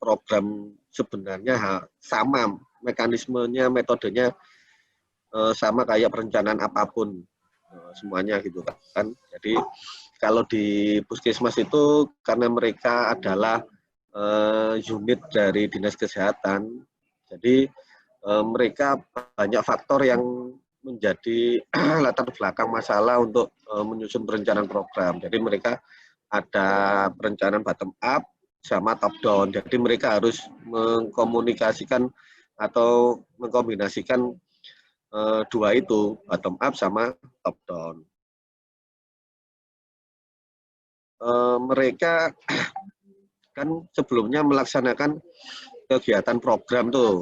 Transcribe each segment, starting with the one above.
program sebenarnya sama mekanismenya, metodenya sama kayak perencanaan apapun semuanya gitu kan. Jadi kalau di puskesmas itu karena mereka adalah unit dari dinas kesehatan, jadi mereka banyak faktor yang menjadi latar belakang masalah untuk menyusun perencanaan program. Jadi mereka ada perencanaan bottom up sama top down. Jadi mereka harus mengkomunikasikan atau mengkombinasikan dua itu, bottom up sama top down. Mereka kan sebelumnya melaksanakan kegiatan program tuh.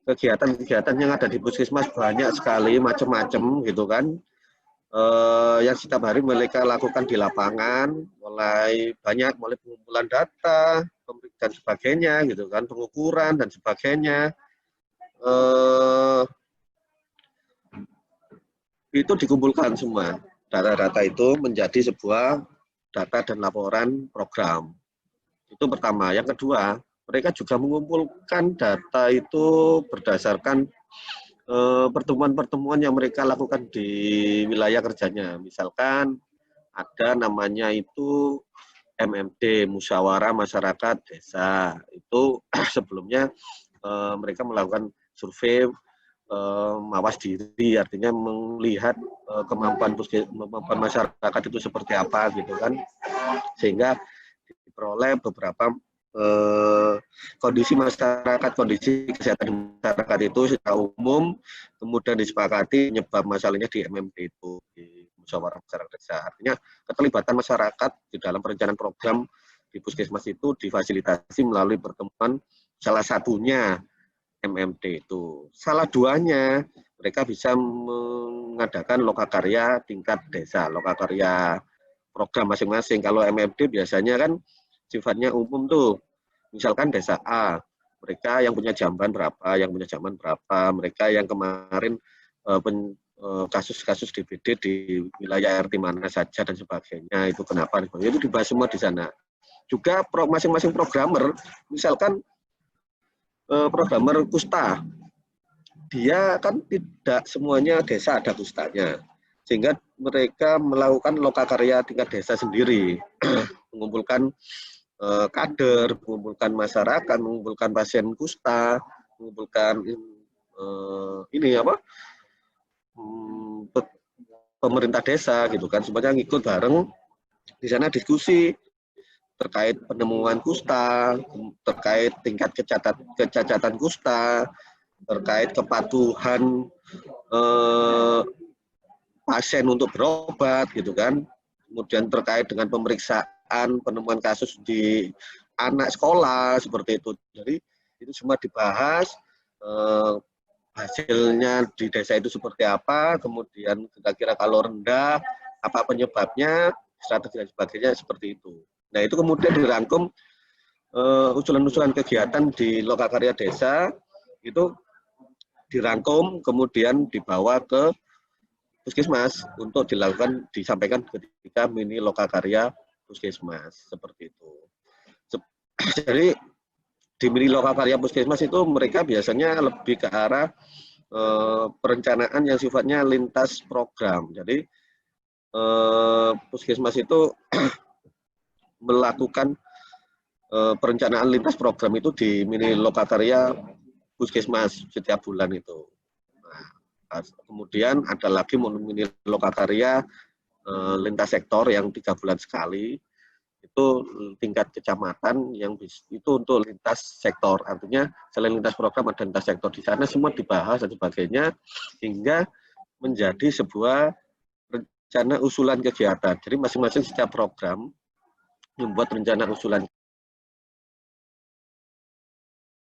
Kegiatan-kegiatan yang ada di puskesmas banyak sekali, macam-macam gitu kan. Yang setiap hari mereka lakukan di lapangan, mulai pengumpulan data, dan sebagainya gitu kan, pengukuran dan sebagainya. Itu dikumpulkan semua. Data-data itu menjadi sebuah data dan laporan program. Itu pertama. Yang kedua, mereka juga mengumpulkan data itu berdasarkan pertemuan-pertemuan yang mereka lakukan di wilayah kerjanya. Misalkan ada namanya itu MMD, Musyawarah Masyarakat Desa. Itu sebelumnya mereka melakukan survei mawas diri, artinya melihat kemampuan masyarakat itu seperti apa gitu kan, sehingga diperoleh beberapa kondisi masyarakat, kondisi kesehatan masyarakat itu secara umum, kemudian disepakati penyebab masalahnya di MMD itu, di Musyawarah Masyarakat Desa. Artinya keterlibatan masyarakat di dalam perencanaan program di puskesmas itu difasilitasi melalui pertemuan, salah satunya MMD itu. Salah duanya, mereka bisa mengadakan lokakarya tingkat desa, lokakarya program masing-masing. Kalau MMD biasanya kan sifatnya umum tuh. Misalkan desa A, mereka yang punya jamban berapa, yang punya jamban berapa, mereka yang kemarin kasus-kasus DBD di wilayah RT mana saja dan sebagainya, itu kenapa, itu dibahas semua di sana. Juga masing-masing programmer, misalkan programmer kusta, dia kan tidak semuanya desa ada kustanya, sehingga mereka melakukan lokakarya tingkat desa sendiri, mengumpulkan kader, mengumpulkan masyarakat, mengumpulkan pasien kusta, mengumpulkan pemerintah desa gitu kan, semuanya ngikut bareng di sana, diskusi terkait penemuan kusta, terkait tingkat kecacatan kusta, terkait kepatuhan pasien untuk berobat gitu kan, kemudian terkait dengan pemeriksaan penemuan kasus di anak sekolah seperti itu. Jadi itu semua dibahas, hasilnya di desa itu seperti apa, kemudian kira-kira kalau rendah apa penyebabnya, strategi dan sebagainya, seperti itu. Nah itu kemudian dirangkum usulan-usulan kegiatan di lokakarya desa, itu dirangkum kemudian dibawa ke puskesmas untuk disampaikan ketika mini lokakarya puskesmas, seperti itu. Jadi di mini lokakarya puskesmas itu mereka biasanya lebih ke arah perencanaan yang sifatnya lintas program. Jadi puskesmas itu melakukan perencanaan lintas program itu di mini lokakarya puskesmas setiap bulan itu. Nah, kemudian ada lagi mini lokakarya lintas sektor yang 3 bulan sekali, itu tingkat kecamatan, yang itu untuk lintas sektor. Artinya selain lintas program ada lintas sektor, di sana semua dibahas dan sebagainya, hingga menjadi sebuah rencana usulan kegiatan. Jadi masing-masing setiap program membuat rencana usulan.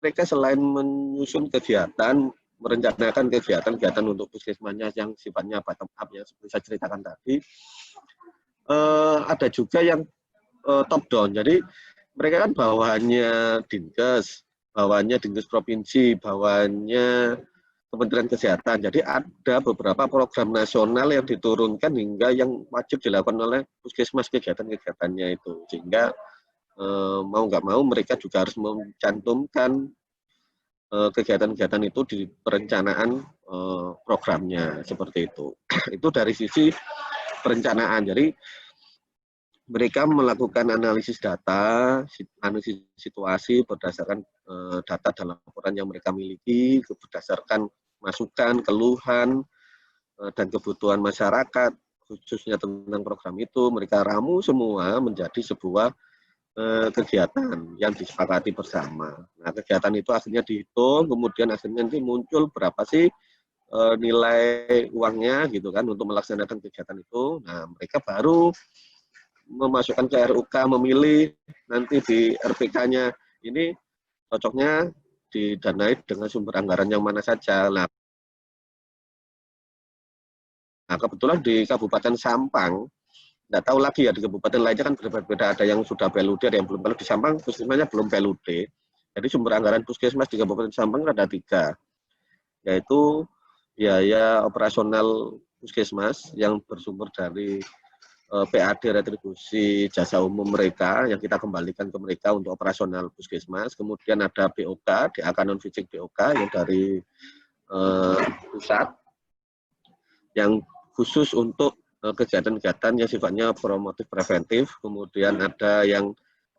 Mereka selain menyusun kegiatan, merencanakan kegiatan untuk puskesmasnya yang sifatnya bottom up, yang seperti saya ceritakan tadi, ada juga yang top down. Jadi mereka kan bawahannya Dinkes, bawahannya Dinkes Provinsi, bawahannya Kementerian Kesehatan. Jadi ada beberapa program nasional yang diturunkan hingga yang wajib dilakukan oleh puskesmas kegiatan-kegiatannya itu. Sehingga mau nggak mau mereka juga harus mencantumkan kegiatan-kegiatan itu di perencanaan programnya seperti itu. Itu dari sisi perencanaan. Jadi mereka melakukan analisis data, analisis situasi berdasarkan data dan laporan yang mereka miliki, berdasarkan masukan, keluhan, dan kebutuhan masyarakat, khususnya tentang program itu, mereka ramu semua menjadi sebuah kegiatan yang disepakati bersama. Nah, kegiatan itu akhirnya dihitung, kemudian akhirnya nanti muncul berapa sih nilai uangnya gitu kan untuk melaksanakan kegiatan itu. Nah, mereka baru memasukkan ke RUK, memilih nanti di RPK-nya ini cocoknya didanai dengan sumber anggaran yang mana saja. Nah, kebetulan di Kabupaten Sampang, nggak tahu lagi ya di kabupaten lainnya kan berbeda-beda, ada yang sudah PLUD, ada yang belum. Kalau di Sampang puskesmasnya belum PLUD. Jadi sumber anggaran puskesmas di Kabupaten Sampang ada 3, yaitu biaya operasional puskesmas yang bersumber dari PAD retribusi jasa umum mereka yang kita kembalikan ke mereka untuk operasional puskesmas. Kemudian ada BOK, DAK non fisik BOK yang dari pusat yang khusus untuk kegiatan-kegiatan yang sifatnya promotif preventif. Kemudian ada yang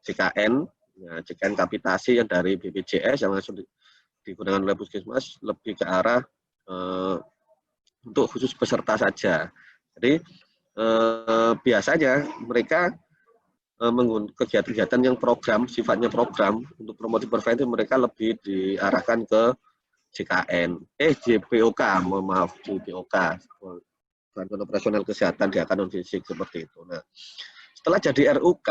CKN, ya, CKN kapitasi yang dari BPJS yang langsung digunakan oleh puskesmas, lebih ke arah untuk khusus peserta saja. Jadi biasanya mereka kegiatan-kegiatan yang program, sifatnya program untuk promotif preventif, mereka lebih diarahkan ke JKN, JPOK, mohon maaf, JPOK, bantuan operasional kesehatan di non fisik seperti itu. Nah, setelah jadi RUK,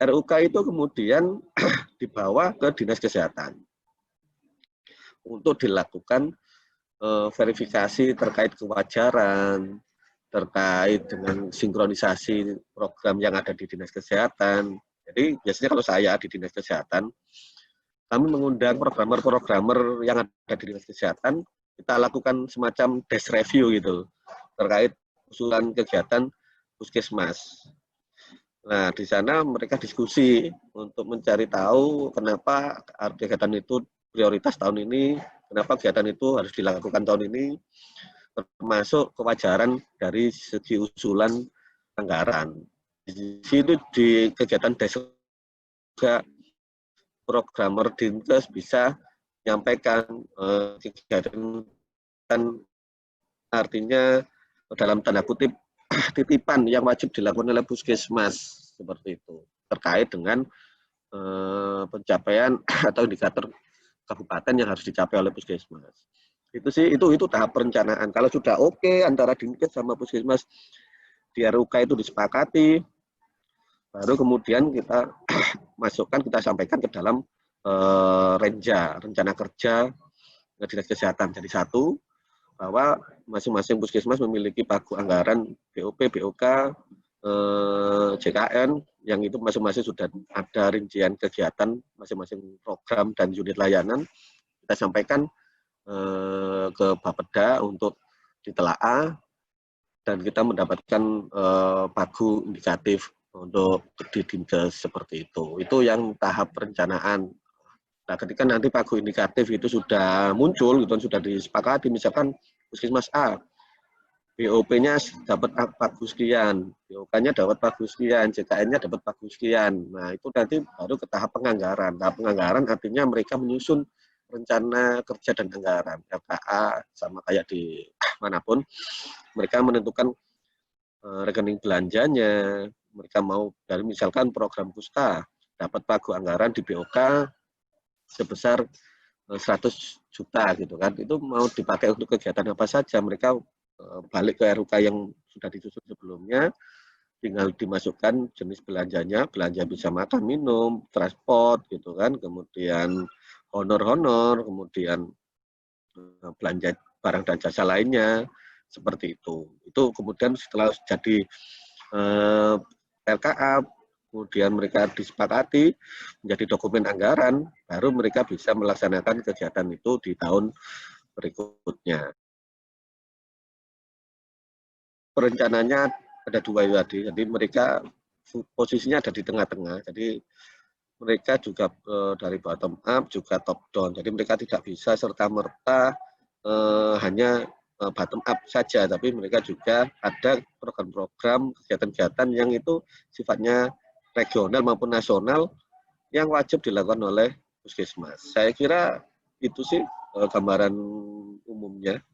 RUK itu kemudian dibawa ke Dinas Kesehatan untuk dilakukan verifikasi terkait kewajaran, terkait dengan sinkronisasi program yang ada di Dinas Kesehatan. Jadi biasanya kalau saya di Dinas Kesehatan, kami mengundang programmer-programmer yang ada di Dinas Kesehatan, kita lakukan semacam desk review gitu, terkait usulan kegiatan puskesmas. Nah, di sana mereka diskusi untuk mencari tahu kenapa kegiatan itu prioritas tahun ini, kenapa kegiatan itu harus dilakukan tahun ini, termasuk kewajaran dari segi usulan anggaran. Di situ di kegiatan desa juga programmer Dinkes bisa menyampaikan kegiatan, artinya dalam tanda kutip titipan yang wajib dilakukan oleh puskesmas seperti itu terkait dengan pencapaian atau indikator kabupaten yang harus dicapai oleh puskesmas. Itu sih itu tahap perencanaan. Kalau sudah oke antara Dinkes sama puskesmas di RUK itu disepakati, baru kemudian kita masukkan, kita sampaikan ke dalam rencana kerja Dinas Kesehatan. Jadi satu, bahwa masing-masing puskesmas memiliki pagu anggaran BOP, BOK, JKN, yang itu masing-masing sudah ada rincian kegiatan masing-masing program dan unit layanan. Kita sampaikan ke Bapeda untuk ditelaah dan kita mendapatkan pagu indikatif untuk di Dinkes seperti itu. Itu yang tahap perencanaan. Nah, ketika nanti pagu indikatif itu sudah muncul, gitu, sudah disepakati, misalkan puskesmas A, BOP-nya dapat pagu sekian, BOK-nya dapat pagu sekian, JKN-nya dapat pagu sekian. Nah, itu nanti baru ke tahap penganggaran. Tahap penganggaran artinya mereka menyusun rencana kerja dan anggaran, RKA, sama kayak di manapun. Mereka menentukan rekening belanjanya, mereka mau dari misalkan program Puska, dapat pagu anggaran di BOK sebesar 100 juta gitu kan, itu mau dipakai untuk kegiatan apa saja, mereka balik ke RUK yang sudah disusun sebelumnya, tinggal dimasukkan jenis belanjanya, belanja bisa makan, minum, transport gitu kan, kemudian honor-honor, kemudian belanja barang dan jasa lainnya, seperti itu. Itu kemudian setelah jadi RKA, kemudian mereka disepakati menjadi dokumen anggaran, baru mereka bisa melaksanakan kegiatan itu di tahun berikutnya. Perencanaannya ada 2 tadi, jadi mereka posisinya ada di tengah-tengah. Jadi mereka juga dari bottom up juga top down. Jadi mereka tidak bisa serta-merta hanya bottom up saja, tapi mereka juga ada program-program kegiatan-kegiatan yang itu sifatnya regional maupun nasional yang wajib dilakukan oleh puskesmas. Saya kira itu sih gambaran umumnya.